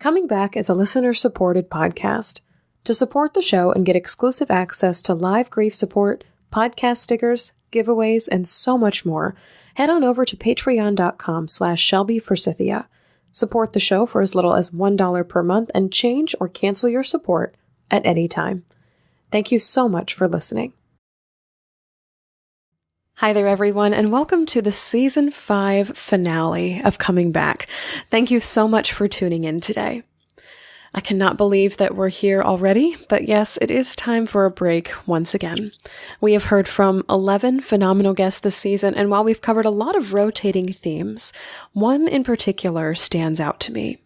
Coming Back is a listener-supported podcast. To support the show and get exclusive access to live grief support, podcast stickers, giveaways, and so much more, head on over to patreon.com/ShelbyForsythia. Support the show for as little as $1 per month and change or cancel your support at any time. Thank you so much for listening. Hi there, everyone, and welcome to the Season 5 finale of Coming Back. Thank you so much for tuning in today. I cannot believe that we're here already, but yes, it is time for a break once again. We have heard from 11 phenomenal guests this season, and while we've covered a lot of rotating themes, one in particular stands out to me.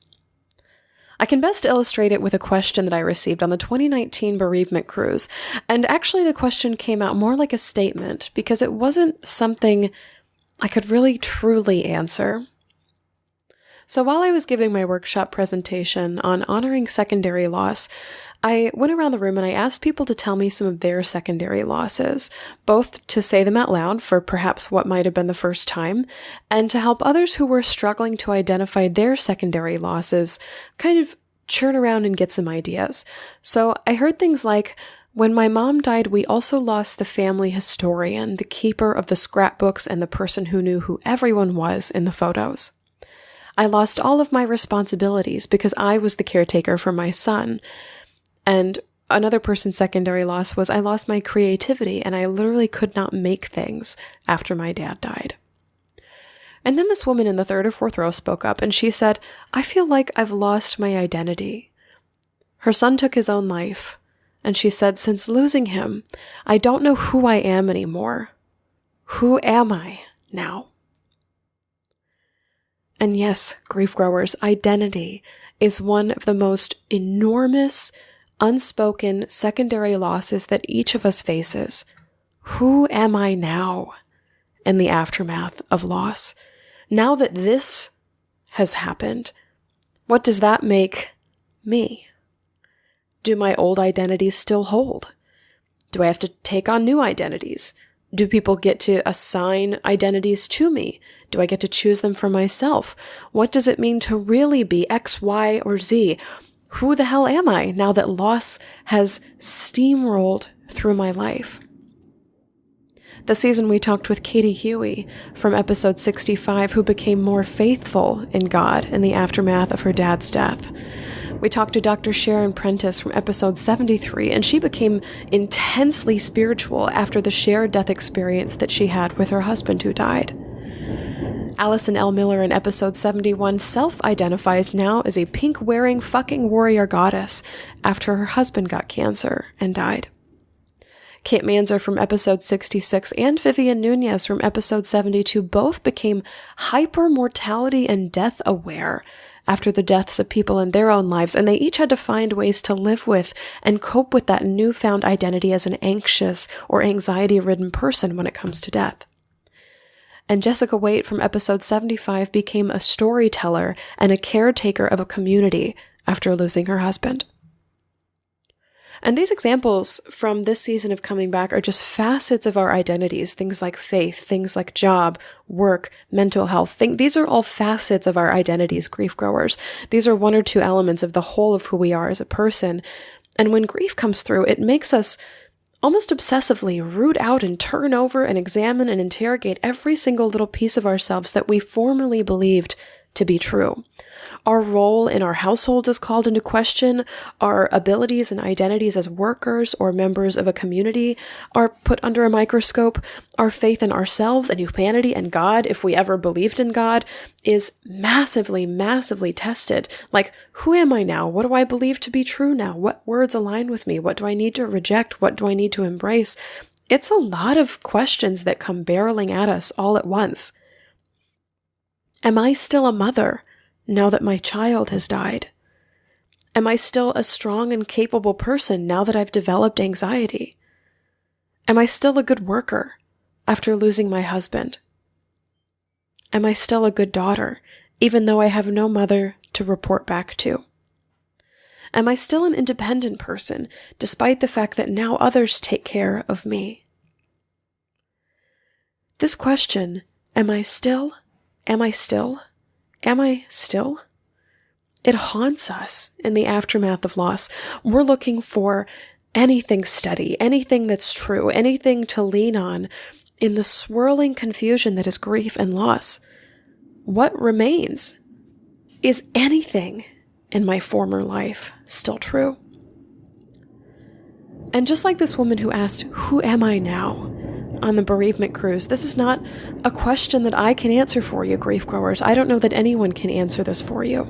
I can best illustrate it with a question that I received on the 2019 bereavement cruise, and actually the question came out more like a statement because it wasn't something I could really truly answer. So while I was giving my workshop presentation on honoring secondary loss, I went around the room and I asked people to tell me some of their secondary losses, both to say them out loud for perhaps what might have been the first time, and to help others who were struggling to identify their secondary losses kind of churn around and get some ideas. So I heard things like, when my mom died, we also lost the family historian, the keeper of the scrapbooks, and the person who knew who everyone was in the photos. I lost all of my responsibilities because I was the caretaker for my son. And another person's secondary loss was I lost my creativity and I literally could not make things after my dad died. And then this woman in the third or fourth row spoke up and she said, I feel like I've lost my identity. Her son took his own life. And she said, since losing him, I don't know who I am anymore. Who am I now? And yes, grief growers, identity is one of the most enormous, unspoken secondary losses that each of us faces. Who am I now in the aftermath of loss? Now that this has happened, what does that make me? Do my old identities still hold? Do I have to take on new identities? Do people get to assign identities to me? Do I get to choose them for myself? What does it mean to really be X, Y, or Z? Who the hell am I now that loss has steamrolled through my life? This season we talked with Katie Huey from episode 65, who became more faithful in God in the aftermath of her dad's death. We talked to Dr. Sharon Prentice from episode 73, and she became intensely spiritual after the shared death experience that she had with her husband who died. Allison L. Miller in episode 71 self-identifies now as a pink-wearing fucking warrior goddess after her husband got cancer and died. Kate Manzer from episode 66 and Vivian Nunez from episode 72 both became hyper-mortality and death aware after the deaths of people in their own lives, and they each had to find ways to live with and cope with that newfound identity as an anxious or anxiety-ridden person when it comes to death. And Jessica Waite from episode 75 became a storyteller and a caretaker of a community after losing her husband. And these examples from this season of Coming Back are just facets of our identities, things like faith, things like job, work, mental health. These are all facets of our identities, grief growers. These are one or two elements of the whole of who we are as a person. And when grief comes through, it makes us almost obsessively root out and turn over and examine and interrogate every single little piece of ourselves that we formerly believed to be true. Our role in our households is called into question. Our abilities and identities as workers or members of a community are put under a microscope. Our faith in ourselves and humanity and God, if we ever believed in God, is massively, massively tested. Like, who am I now? What do I believe to be true now? What words align with me? What do I need to reject? What do I need to embrace? It's a lot of questions that come barreling at us all at once. Am I still a mother now that my child has died? Am I still a strong and capable person now that I've developed anxiety? Am I still a good worker after losing my husband? Am I still a good daughter, even though I have no mother to report back to? Am I still an independent person, despite the fact that now others take care of me? This question, am I still, It haunts us in the aftermath of loss. We're looking for anything steady, anything that's true, anything to lean on in the swirling confusion that is grief and loss. What remains? Is anything in my former life still true? And just like this woman who asked, "Who am I now?" on the bereavement cruise, this is not a question that I can answer for you, grief growers. I don't know that anyone can answer this for you.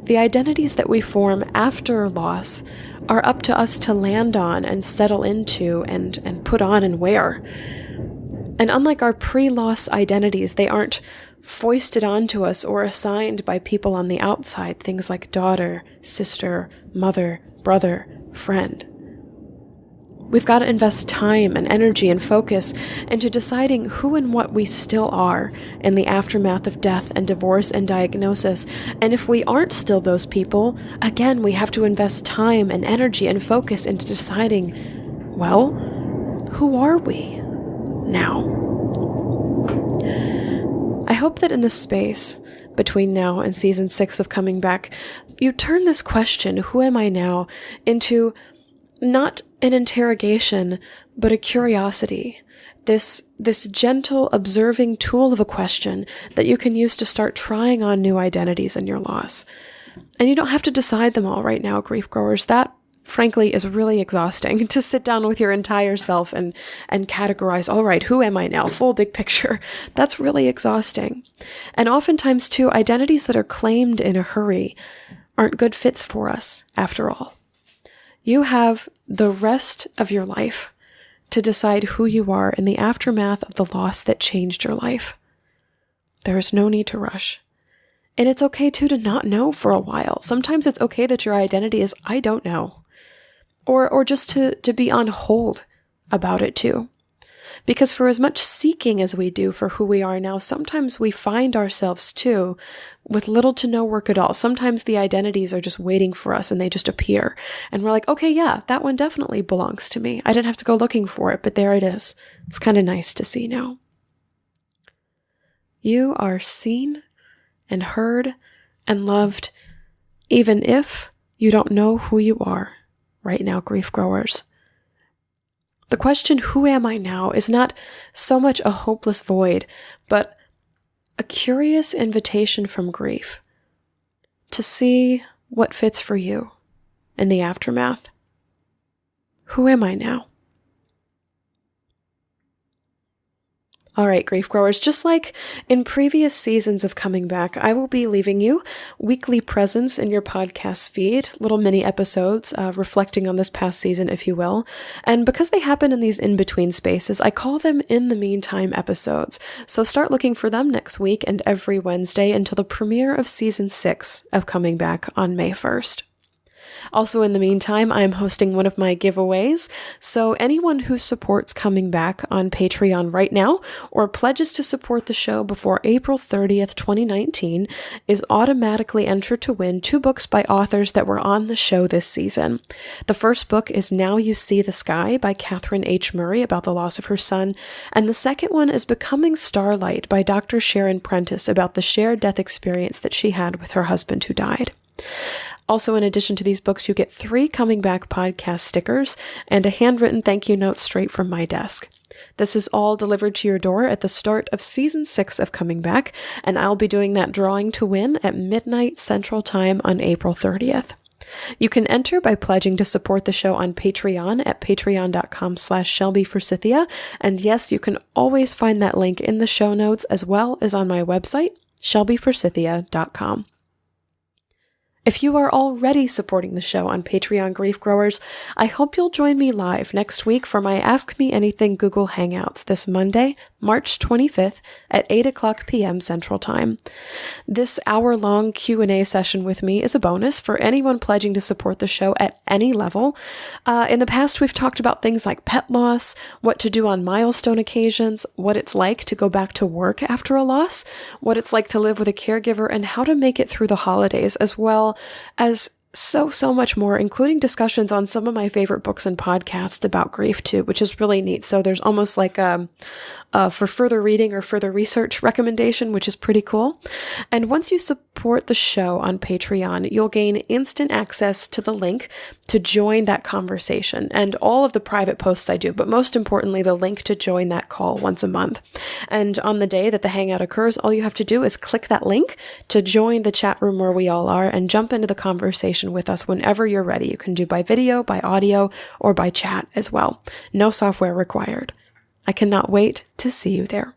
The identities that we form after loss are up to us to land on and settle into and put on and wear. And unlike our pre-loss identities, they aren't foisted onto us or assigned by people on the outside, things like daughter, sister, mother, brother, friend. We've got to invest time and energy and focus into deciding who and what we still are in the aftermath of death and divorce and diagnosis. And if we aren't still those people, again, we have to invest time and energy and focus into deciding, well, who are we now? I hope that in this space between now and season 6 of Coming Back, you turn this question, who am I now, into not an interrogation, but a curiosity. This gentle, observing tool of a question that you can use to start trying on new identities in your loss. And you don't have to decide them all right now, grief growers. That, frankly, is really exhausting, to sit down with your entire self and categorize, all right, who am I now? Full big picture. That's really exhausting. And oftentimes, too, identities that are claimed in a hurry aren't good fits for us, after all. You have the rest of your life to decide who you are in the aftermath of the loss that changed your life. There is no need to rush. And it's okay, too, to not know for a while. Sometimes it's okay that your identity is, I don't know. Or just to be on hold about it, too. Because for as much seeking as we do for who we are now, sometimes we find ourselves, too, with little to no work at all. Sometimes the identities are just waiting for us and they just appear. And we're like, okay, yeah, that one definitely belongs to me. I didn't have to go looking for it, but there it is. It's kind of nice to see now. You are seen and heard and loved, even if you don't know who you are right now, grief growers. The question, who am I now, is not so much a hopeless void, but a curious invitation from grief to see what fits for you in the aftermath. Who am I now? All right, grief growers, just like in previous seasons of Coming Back, I will be leaving you weekly presents in your podcast feed, little mini episodes reflecting on this past season, if you will. And because they happen in these in-between spaces, I call them in the meantime episodes. So start looking for them next week and every Wednesday until the premiere of season 6 of Coming Back on May 1st. Also, in the meantime, I'm hosting one of my giveaways, so anyone who supports Coming Back on Patreon right now or pledges to support the show before April 30th, 2019 is automatically entered to win 2 books by authors that were on the show this season. The first book is Now You See the Sky by Catharine H. about the loss of her son, and the second one is Becoming Starlight by Dr. Sharon Prentice about the shared death experience that she had with her husband who died. Also, in addition to these books, you get 3 Coming Back podcast stickers and a handwritten thank you note straight from my desk. This is all delivered to your door at the start of season 6 of Coming Back, and I'll be doing that drawing to win at midnight Central Time on April 30th. You can enter by pledging to support the show on Patreon at patreon.com/ShelbyForsythia, and yes, you can always find that link in the show notes as well as on my website, ShelbyForsythia.com. If you are already supporting the show on Patreon, grief growers, I hope you'll join me live next week for my Ask Me Anything Google Hangouts this Monday, March 25th at 8:00 p.m. Central Time. This hour-long Q&A session with me is a bonus for anyone pledging to support the show at any level. In the past, we've talked about things like pet loss, what to do on milestone occasions, what it's like to go back to work after a loss, what it's like to live with a caregiver, and how to make it through the holidays, as well as so much more, including discussions on some of my favorite books and podcasts about grief too, which is really neat. So there's almost like a for further reading or further research recommendation, which is pretty cool. And once you support the show on Patreon, you'll gain instant access to the link to join that conversation and all of the private posts I do, but most importantly, the link to join that call once a month. And on the day that the hangout occurs, all you have to do is click that link to join the chat room where we all are and jump into the conversation with us whenever you're ready. You can do by video, by audio, or by chat as well. No software required. I cannot wait to see you there.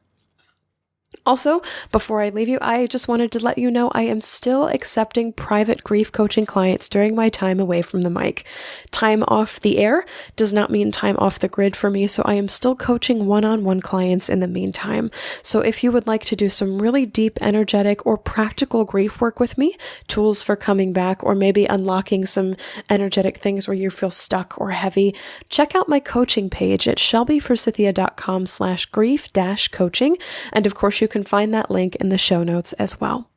Also, before I leave you, I just wanted to let you know I am still accepting private grief coaching clients during my time away from the mic. Time off the air does not mean time off the grid for me, so I am still coaching one-on-one clients in the meantime. So if you would like to do some really deep, energetic, or practical grief work with me, tools for coming back, or maybe unlocking some energetic things where you feel stuck or heavy, check out my coaching page at shelbyforsythia.com/grief-coaching, and of course you can find that link in the show notes as well.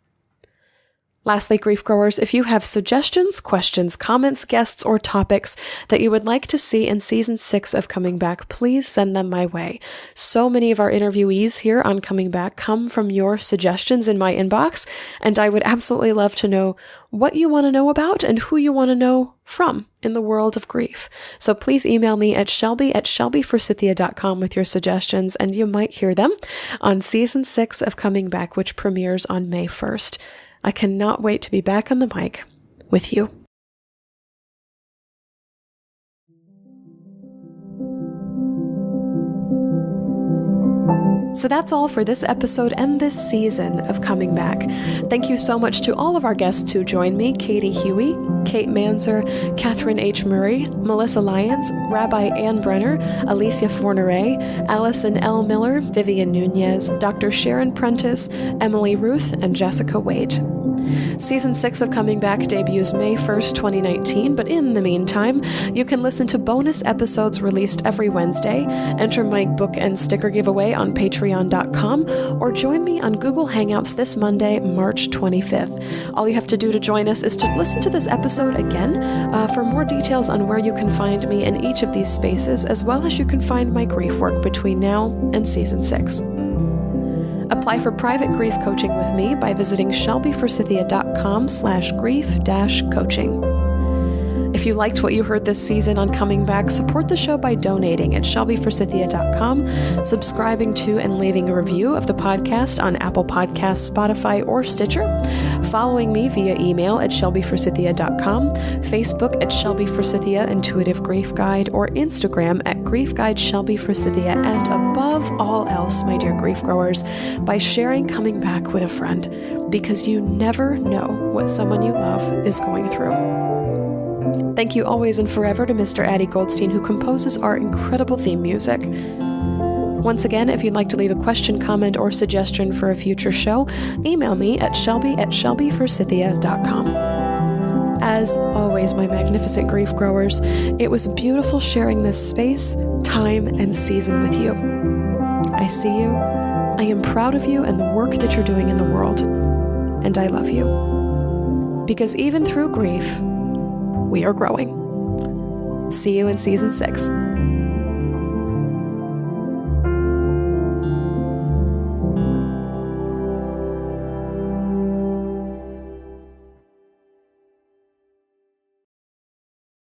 Lastly, grief growers, if you have suggestions, questions, comments, guests, or topics that you would like to see in season 6 of Coming Back, please send them my way. So many of our interviewees here on Coming Back come from your suggestions in my inbox, and I would absolutely love to know what you want to know about and who you want to know from in the world of grief. So please email me at shelby@shelbyforsythia.com with your suggestions, and you might hear them on season 6 of Coming Back, which premieres on May 1st. I cannot wait to be back on the mic with you. So that's all for this episode and this season of Coming Back. Thank you so much to all of our guests who joined me: Katie Huey, Kate Manzer, Catharine H. Murray, Melissa Lyons, Rabbi Ann Brenner, Alicia Forneret, Allison L. Miller, Vivian Nunez, Dr. Sharon Prentice, Emily Ruth, and Jessica Waite. Season 6 of Coming Back debuts May 1st, 2019, but in the meantime, you can listen to bonus episodes released every Wednesday, enter my book and sticker giveaway on patreon.com, or join me on Google Hangouts this Monday, March 25th. All you have to do to join us is to listen to this episode again for more details on where you can find me in each of these spaces, as well as you can find my grief work between now and season 6. Apply for private grief coaching with me by visiting shelbyforsythia.com/grief-coaching. If you liked what you heard this season on Coming Back, support the show by donating at shelbyforsythia.com, subscribing to and leaving a review of the podcast on Apple Podcasts, Spotify, or Stitcher, following me via email at shelbyforsythia.com, Facebook at Shelby Forsythia Intuitive Grief Guide, or Instagram at Grief Guide Shelby Forsythia, and above all else, my dear grief growers, by sharing Coming Back with a friend, because you never know what someone you love is going through. Thank you always and forever to Mr. Addy Goldstein, who composes our incredible theme music. Once again, if you'd like to leave a question, comment, or suggestion for a future show, email me at shelby@shelbyforsythia.com. As always, my magnificent grief growers, it was beautiful sharing this space, time, and season with you. I see you, I am proud of you and the work that you're doing in the world, and I love you. Because even through grief, we are growing. See you in season 6.